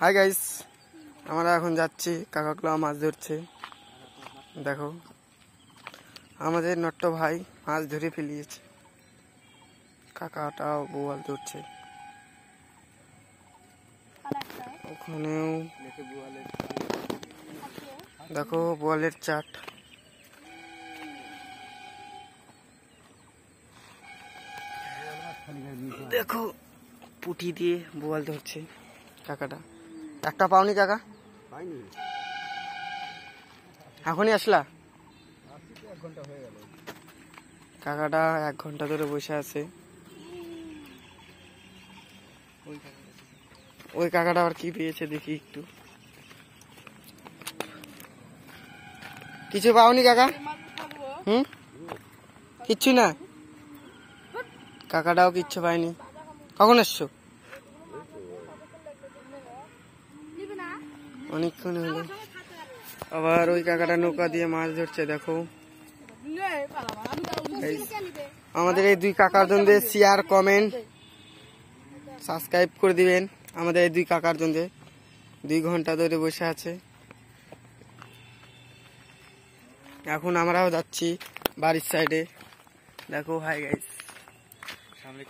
Hi guys, আমরা এখন যাচ্ছি কাকাকলা মাছ ধরছে। দেখো আমাদের নট্ট ভাই মাছ ধরে ফেলিয়েছে, কাকাটাও বোয়াল ধরছে। ওখানেও দেখো বোয়ালের চাট। দেখো পুঁটি দিয়ে বোয়াল ধরছে কাকাটা। একটা পাওনি কাকা? এখনই আসলা? কাকাটা 1 ঘন্টা ধরে বসে আছে। ওই কাকাটা আবার কি পেয়েছে দেখি একটু। কিছু পাওনি কাকা? কিচ্ছু না? কাকাটাও কিচ্ছু পায়নি। কখন এসছো? অনেকক্ষণ হলো। আবার ওই কাকাটা নৌকা দিয়ে মাছ ধরছে। দেখো আমাদের এই 2 কাকার জন্য শেয়ার, কমেন্ট, সাবস্ক্রাইব করে দিবেন। আমাদের এই 2 কাকার জন্য 2 ঘন্টা ধরে বসে আছে। এখন আমরাও যাচ্ছি বাড়ির সাইডে। দেখো হাই গাইস, সামনে